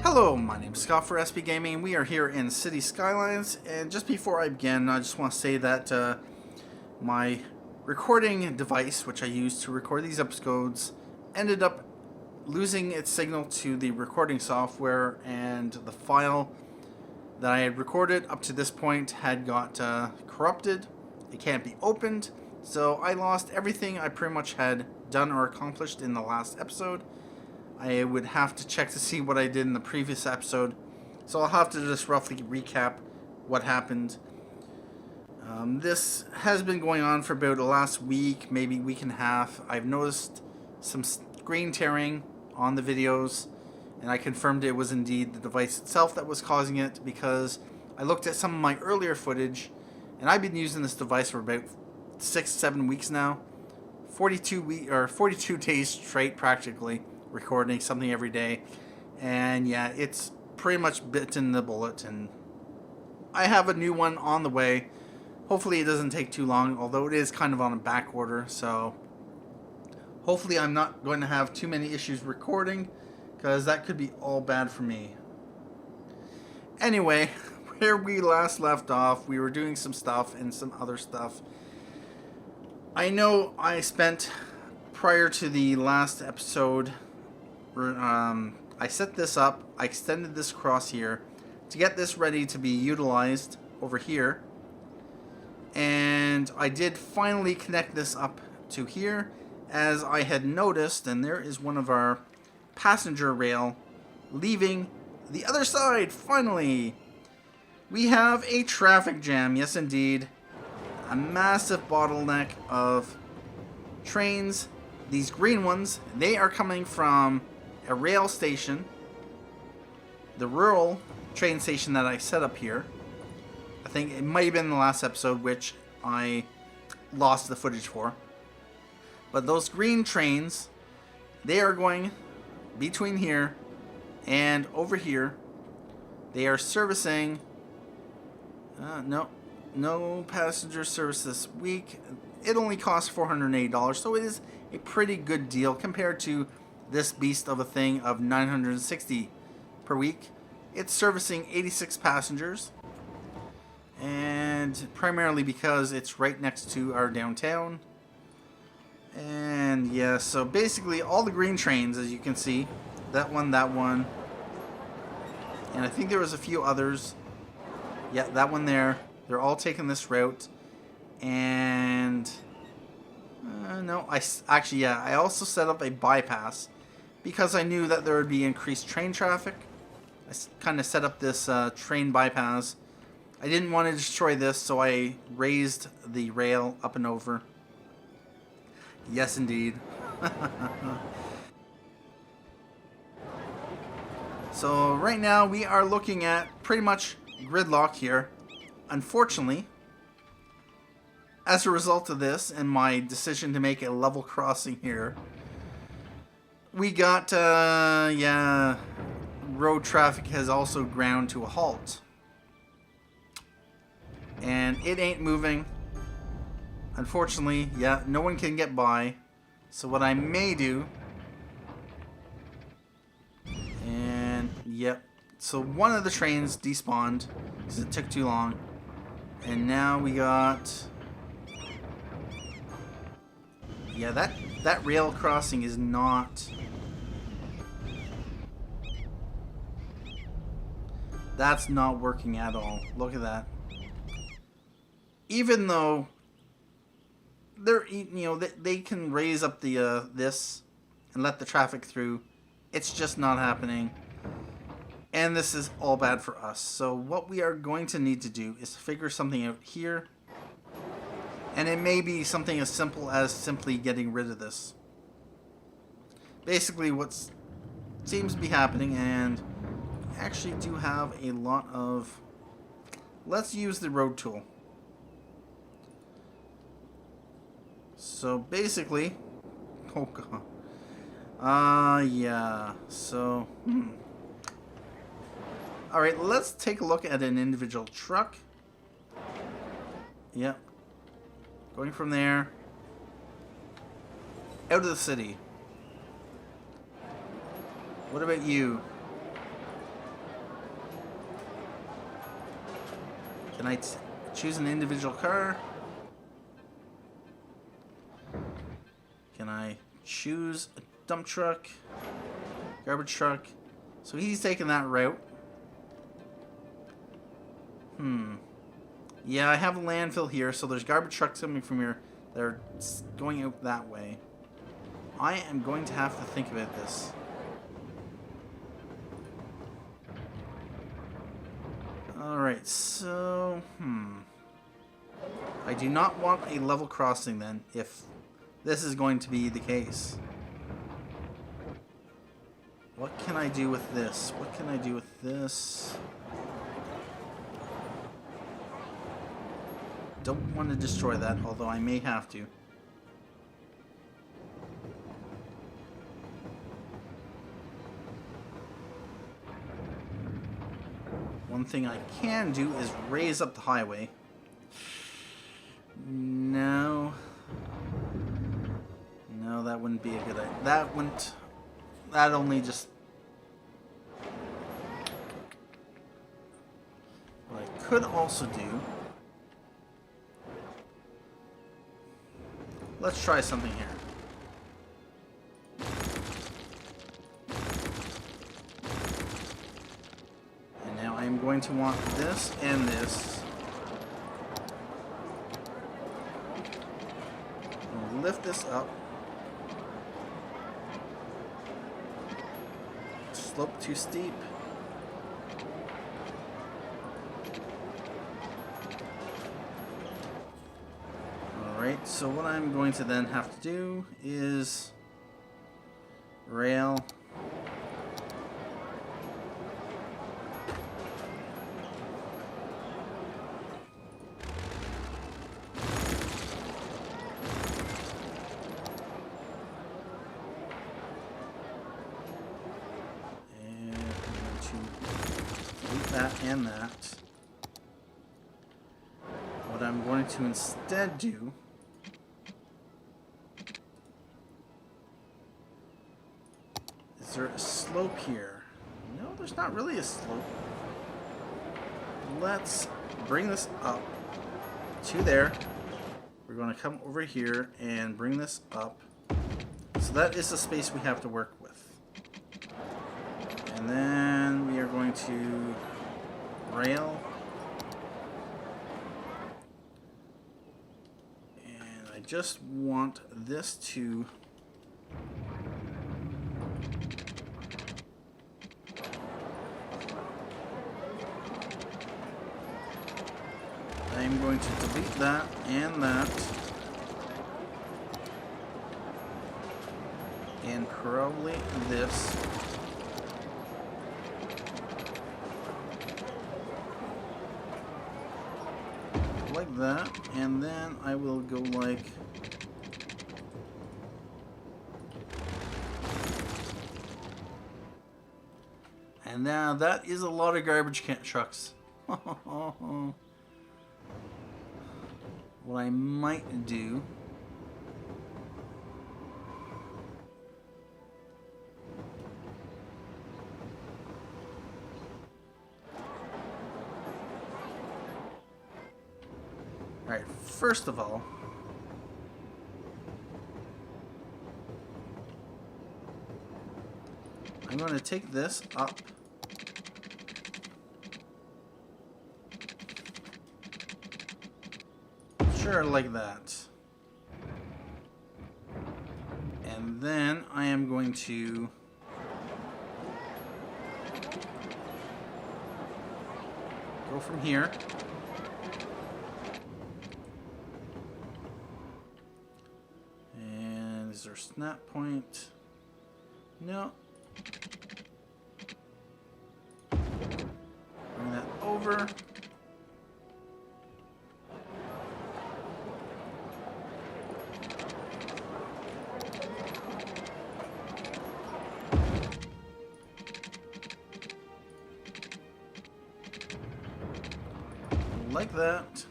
Hello, my name is Scott for SB Gaming. We are here in City Skylines, and just before I begin, I just want to say that my recording device, which I use to record these episodes, ended up losing its signal to the recording software, and the file that I had recorded up to this point had got corrupted. It can't be opened, so I lost everything I pretty much had done or accomplished in the last episode. I would have to check to see what I did in the previous episode, so I'll have to just roughly recap what happened. This has been going on for about the last week, maybe week and a half. I've noticed some screen tearing on the videos, and I confirmed it was indeed the device itself that was causing it, because I looked at some of my earlier footage, and I've been using this device for about 6-7 weeks now, 42 days straight practically, recording something every day. And yeah, it's pretty much bitten the bullet, and I have a new one on the way. Hopefully it doesn't take too long, although it is kind of on a back order, so hopefully I'm not going to have too many issues recording, because that could be all bad for me. Anyway, where we last left off, we were doing some stuff and some other stuff. I know I spent, prior to the last episode, I set this up, I extended this across here to get this ready to be utilized over here, and I did finally connect this up to here, as I had noticed, and there is one of our passenger rail leaving the other side. Finally, we have a traffic jam. Yes indeed, a massive bottleneck of trains. These green ones, they are coming from a rail station, the rural train station that I set up here. I think it might have been the last episode, which I lost the footage for. But those green trains, they are going between here and over here. They are servicing, no passenger service this week. It only costs $480, so it is a pretty good deal compared to this beast of a thing of $960 per week. It's servicing 86 passengers, and primarily because it's right next to our downtown. And yeah, so basically all the green trains, as you can see, that one, and I think there was a few others. Yeah, that one there. They're all taking this route. And no, I also set up a bypass because I knew that there would be increased train traffic. I kind of set up this train bypass. I didn't want to destroy this, so I raised the rail up and over. Yes, indeed. So right now we are looking at pretty much gridlock here. Unfortunately, as a result of this and my decision to make a level crossing here, we got, road traffic has also ground to a halt. And it ain't moving. Unfortunately, yeah, no one can get by. So what I may do, and yep, so one of the trains despawned because it took too long. And now we got, yeah, that rail crossing is not, that's not working at all. Look at that. Even though they're, they can raise up the this and let the traffic through, it's just not happening. And this is all bad for us. So what we are going to need to do is figure something out here. And it may be something as simple as simply getting rid of this. Basically what seems to be happening, and I actually do have a lot of, let's use the road tool. So basically, oh god. Yeah, so, Alright, let's take a look at an individual truck. Yep. Going from there, out of the city. What about you? Can I choose an individual car? Can I choose a dump truck? Garbage truck? So he's taking that route. Yeah, I have a landfill here, so there's garbage trucks coming from here. They're going out that way. I am going to have to think about this. Alright, so... I do not want a level crossing then, if this is going to be the case. What can I do with this? What can I do with this? Don't want to destroy that, although I may have to. One thing I can do is raise up the highway. No. No, that wouldn't be a good idea. That wouldn't... That only just... What I could also do... Let's try something here. And now I'm going to want this and this. I'll lift this up. Slope too steep. Alright, so what I'm going to then have to do is rail. And I'm going to delete that and that. What I'm going to instead do is there a slope here? No, there's not really a slope. Let's bring this up to there. We're going to come over here and bring this up. So that is the space we have to work with. And then we are going to rail. And I just want this to... I'm going to delete that and that. And probably this. Like that. And then I will go like... And now that is a lot of garbage trucks. What I might do Alright, first of all, I'm going to take this up. Sure, like that. And then I am going to go from here. And is there a snap point? No. Bring that over. Like that.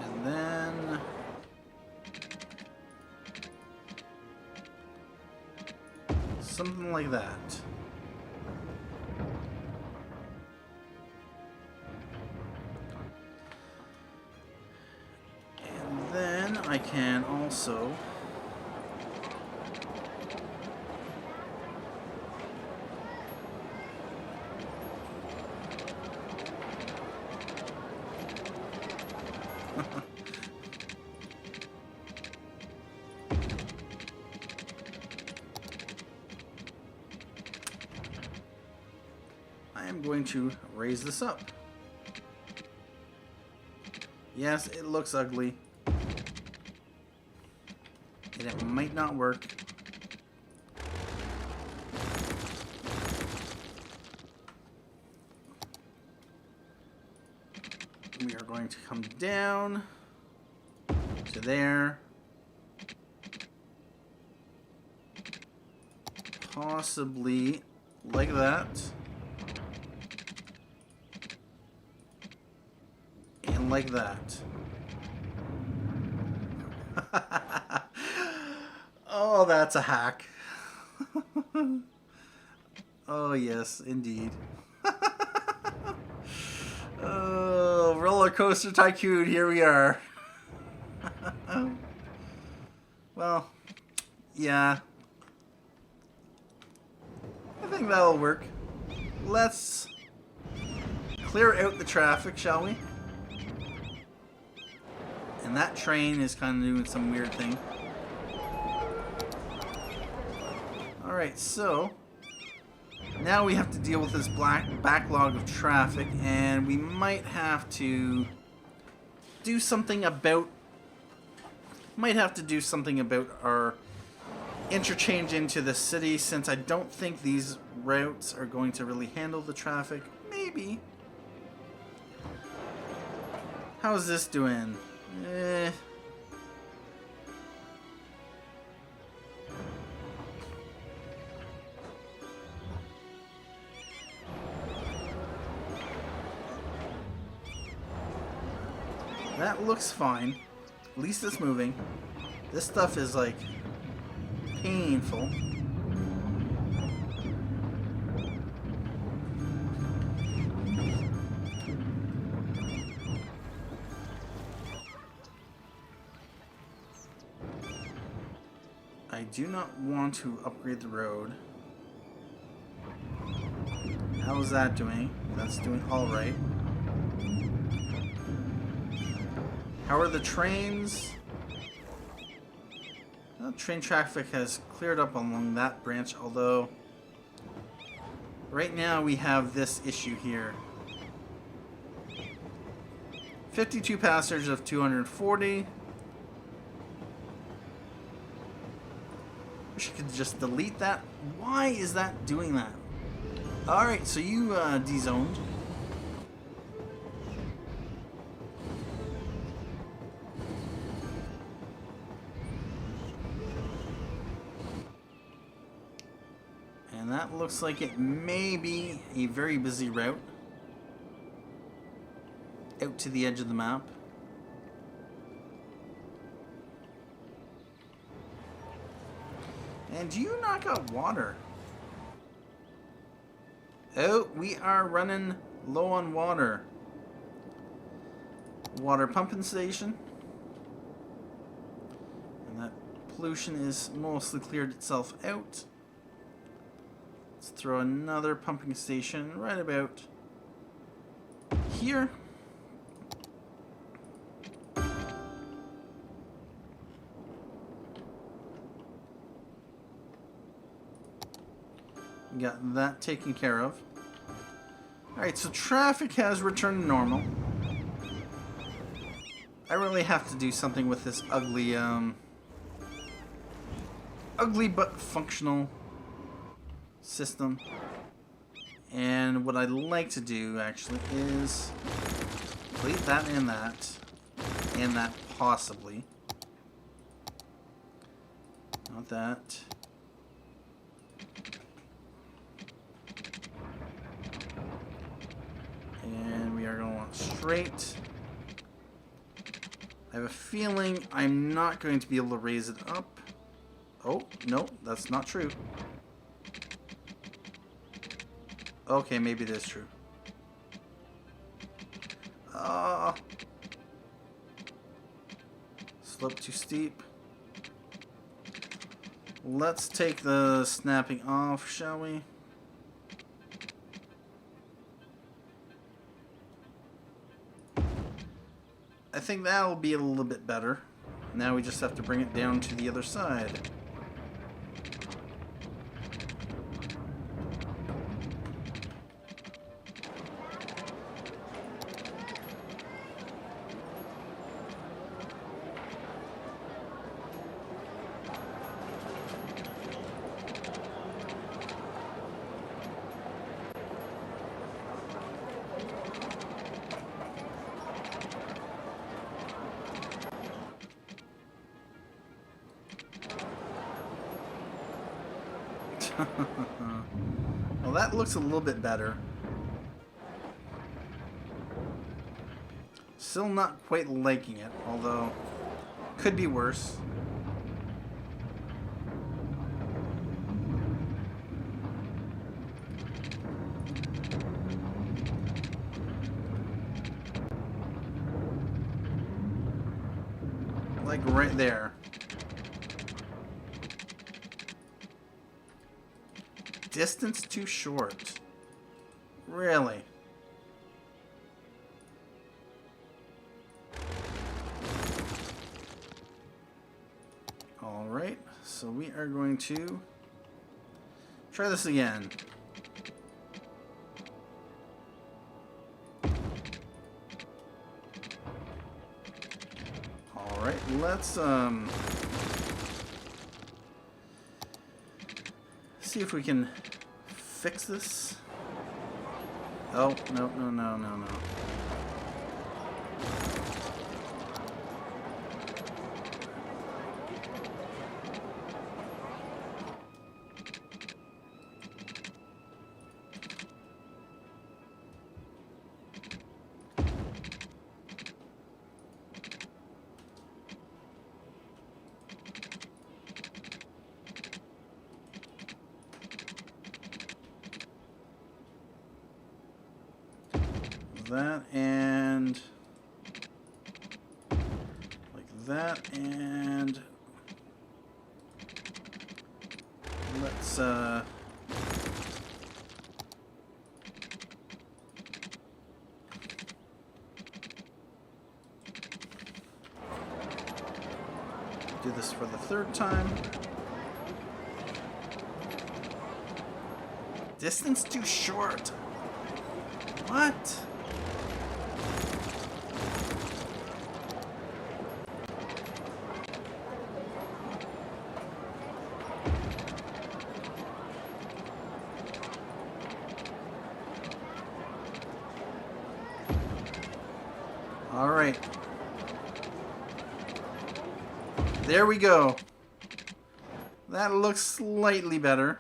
And then something like that. I can also I am going to raise this up. Yes, it looks ugly. And it might not work. We are going to come down to there. Possibly like that. And like that. Oh, that's a hack. Oh, yes, indeed. Oh, roller coaster tycoon, here we are. Well, yeah. I think that'll work. Let's clear out the traffic, shall we? And that train is kind of doing some weird thing. Alright, so now we have to deal with this backlog of traffic, and we might have to do something about our interchange into the city, since I don't think these routes are going to really handle the traffic. Maybe. How's this doing? That looks fine. At least it's moving. This stuff is like painful. I do not want to upgrade the road. How is that doing? That's doing all right. How are the trains? Well, train traffic has cleared up along that branch, although right now we have this issue here. 52 passengers of 240. Wish I could just delete that. Why is that doing that? Alright, so you de-zoned. And that looks like it may be a very busy route out to the edge of the map. And do you not got water? Oh, we are running low on water. Water pumping station. And that pollution is mostly cleared itself out. Let's throw another pumping station right about here. Got that taken care of. Alright, so traffic has returned to normal. I really have to do something with this ugly but functional system. And what I'd like to do actually is delete that and that possibly. Not that. And we are going to want straight. I have a feeling I'm not going to be able to raise it up. Oh, no, that's not true. Okay, maybe it is true. Slope too steep. Let's take the snapping off, shall we? I think that'll be a little bit better. Now we just have to bring it down to the other side. Well, that looks a little bit better. Still not quite liking it, although could be worse. Like right there. Distance too short. Really? Alright, so we are going to try this again. Alright, let's see if we can fix this. Oh, no. That and like that, and let's do this for the third time. Distance too short. What? All right. There we go. That looks slightly better.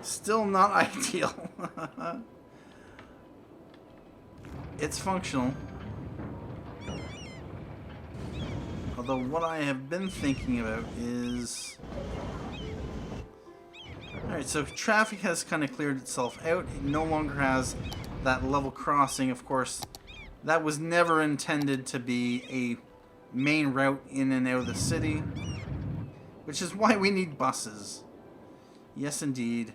Still not ideal. It's functional. Although what I have been thinking about is... Alright, so traffic has kind of cleared itself out. It no longer has that level crossing. Of course, that was never intended to be a main route in and out of the city. Which is why we need buses. Yes, indeed.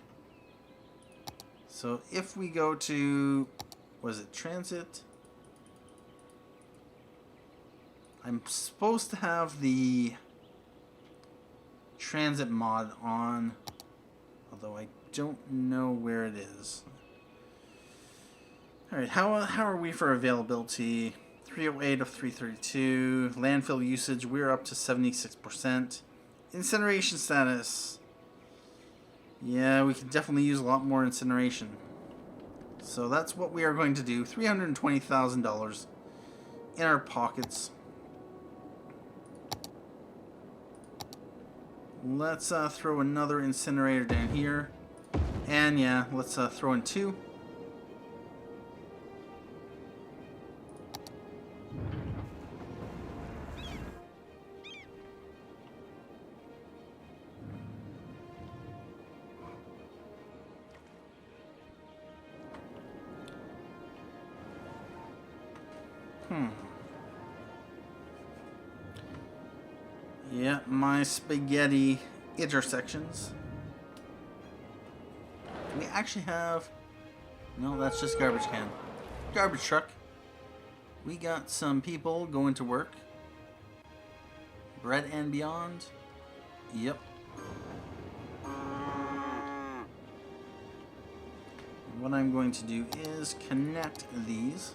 So if we go to... Was it transit? I'm supposed to have the transit mod on, although I don't know where it is. Alright, how are we for availability? 308 of 332. Landfill usage, we're up to 76%. Incineration status. Yeah, we could definitely use a lot more incineration. So that's what we are going to do. $320,000 in our pockets. Let's throw another incinerator down here. And yeah, let's throw in 2. Yeah, my spaghetti intersections. Do we actually have... No, that's just garbage can. Garbage truck. We got some people going to work. Bread and beyond. Yep. What I'm going to do is connect these.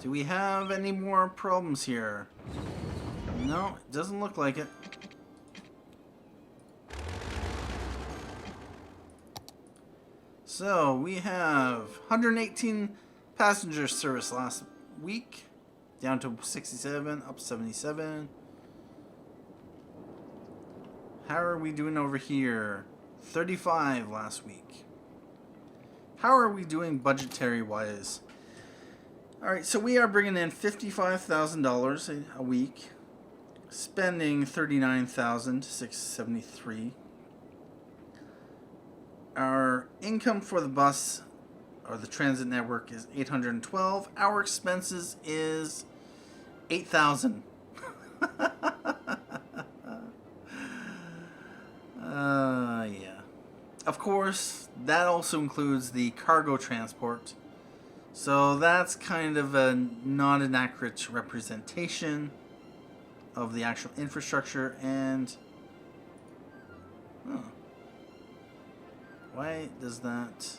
Do we have any more problems here? No, it doesn't look like it. So, we have 118 passenger service last week, down to 67, up 77. How are we doing over here? 35 last week. How are we doing budgetary-wise? Alright, so we are bringing in $55,000 a week, spending $39,673. Our income for the bus or the transit network is $812. Our expenses is $8,000. Yeah. Of course, that also includes the cargo transport. So that's kind of not an accurate representation of the actual infrastructure. And why does that?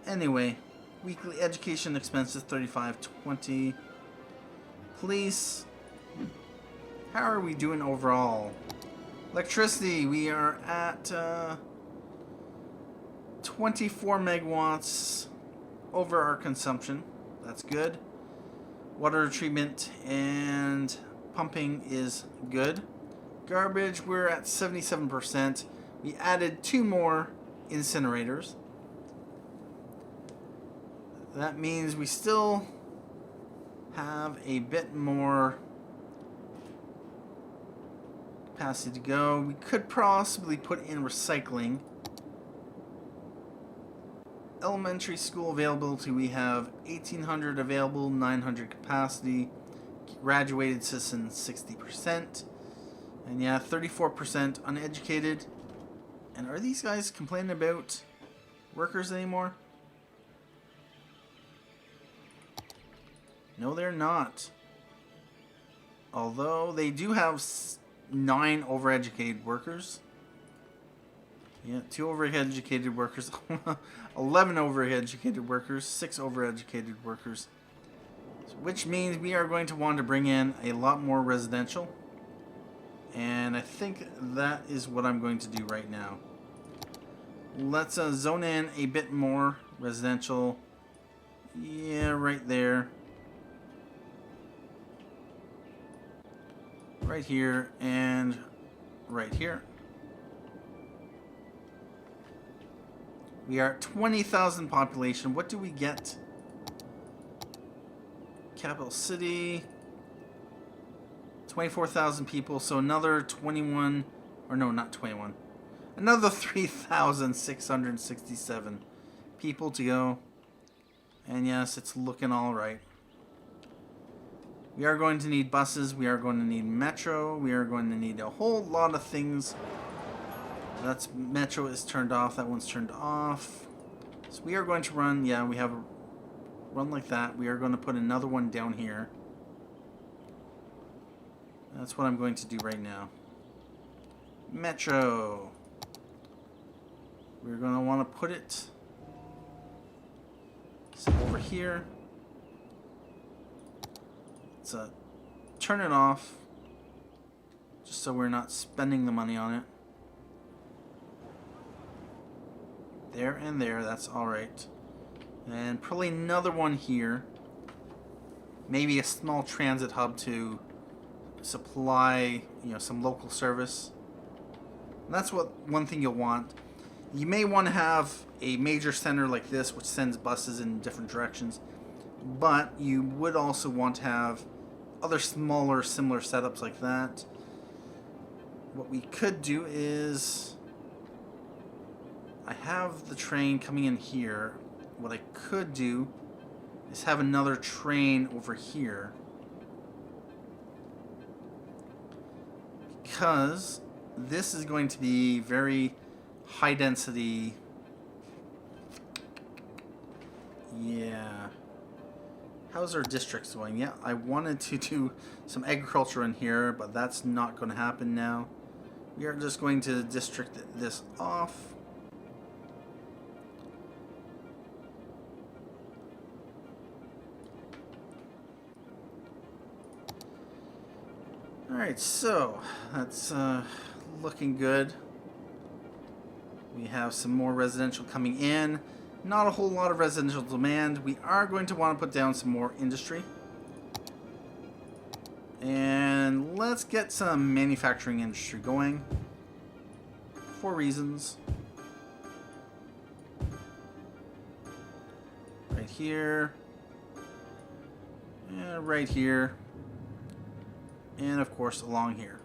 Anyway, weekly education expenses $35.20. Police. How are we doing overall? Electricity, we are at 24 megawatts over our consumption. That's good. Water treatment and pumping is good. Garbage, we're at 77%. We added 2 more incinerators. That means we still have a bit more capacity to go. We could possibly put in recycling. Elementary school availability, we have 1,800 available, 900 capacity. Graduated citizens, 60%. And yeah, 34% uneducated. And are these guys complaining about workers anymore? No, they're not. Although they do have 9 overeducated workers. Yeah, 2 overeducated workers, 11 overeducated workers, 6 overeducated workers. Which means we are going to want to bring in a lot more residential. And I think that is what I'm going to do right now. Let's zone in a bit more residential. Yeah, right there. Right here and right here. We are at 20,000 population. What do we get? Capital City. 24,000 people. So another 21. Or no, not 21. Another 3,667 people to go. And yes, it's looking all right. We are going to need buses. We are going to need metro. We are going to need a whole lot of things. That's metro is turned off. That one's turned off. So we are going to run. Yeah, we have a run like that. We are going to put another one down here. That's what I'm going to do right now. Metro. We're going to want to put it over here. Let's turn it off, just so we're not spending the money on it. There and there, that's alright. And probably another one here. Maybe a small transit hub to supply, some local service. And that's what one thing you'll want. You may want to have a major center like this, which sends buses in different directions, but you would also want to have other smaller, similar setups like that. What we could do is, I have the train coming in here. What I could do is have another train over here, because this is going to be very high density. Yeah. How's our districts going? Yeah, I wanted to do some agriculture in here, but that's not going to happen now. We are just going to district this off. Alright, so that's looking good. We have some more residential coming in. Not a whole lot of residential demand. We are going to want to put down some more industry. And let's get some manufacturing industry going. 4 reasons. Right here. And right here. And of course along here.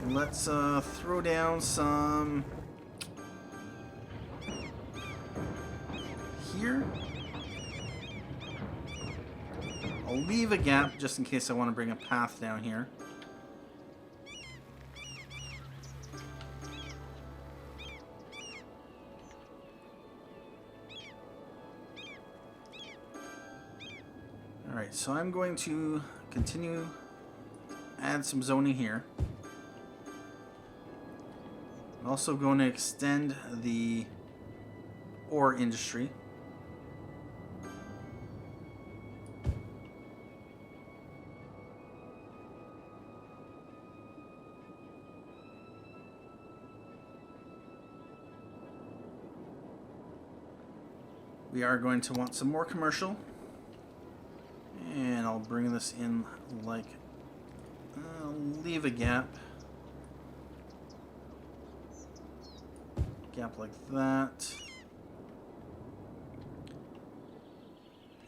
Let's throw down some here. I'll leave a gap just in case I want to bring a path down here. Alright, so I'm going to continue to add some zoning here. I'm also going to extend the ore industry. We are going to want some more commercial. And I'll bring this in like, leave a gap. Gap like that.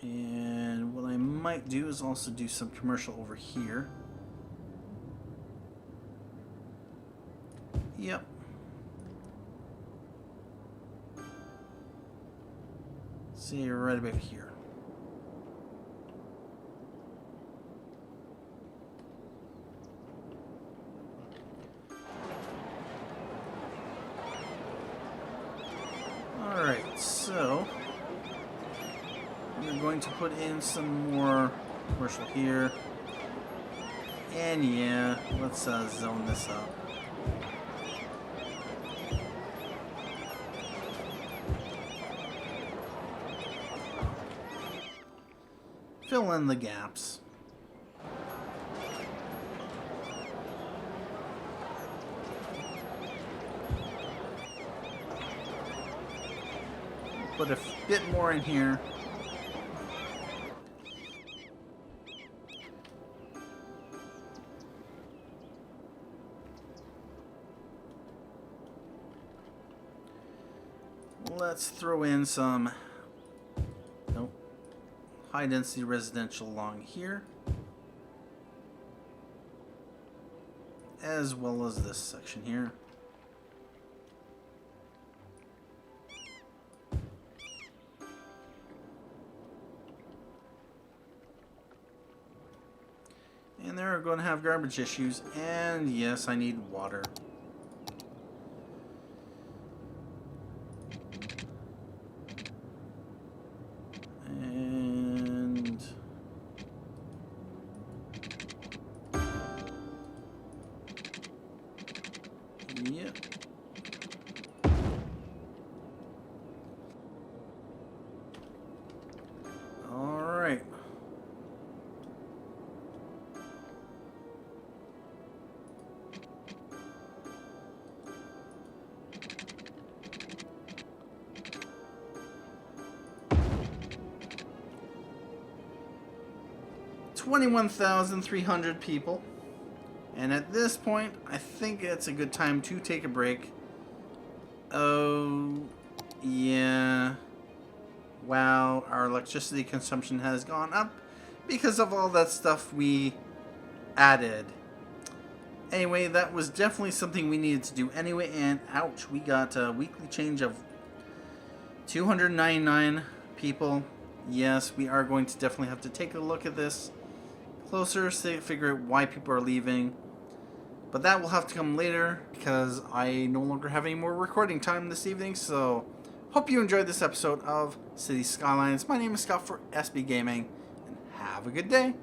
And what I might do is also do some commercial over here. Yep. See, right about here. Alright, so we're going to put in some more commercial here. And yeah, let's zone this up. Fill in the gaps. Put a bit more in here. Let's throw in some high density residential along here, as well as this section here. And they're going to have garbage issues, and yes, I need water. Yep. All right. $21,300 people. And at this point, I think it's a good time to take a break. Oh, yeah. Wow, our electricity consumption has gone up because of all that stuff we added. Anyway, that was definitely something we needed to do anyway, and ouch, we got a weekly change of 299 people. Yes, we are going to definitely have to take a look at this closer to figure out why people are leaving. But that will have to come later because I no longer have any more recording time this evening. So, hope you enjoyed this episode of City Skylines. My name is Scott for SB Gaming, and have a good day.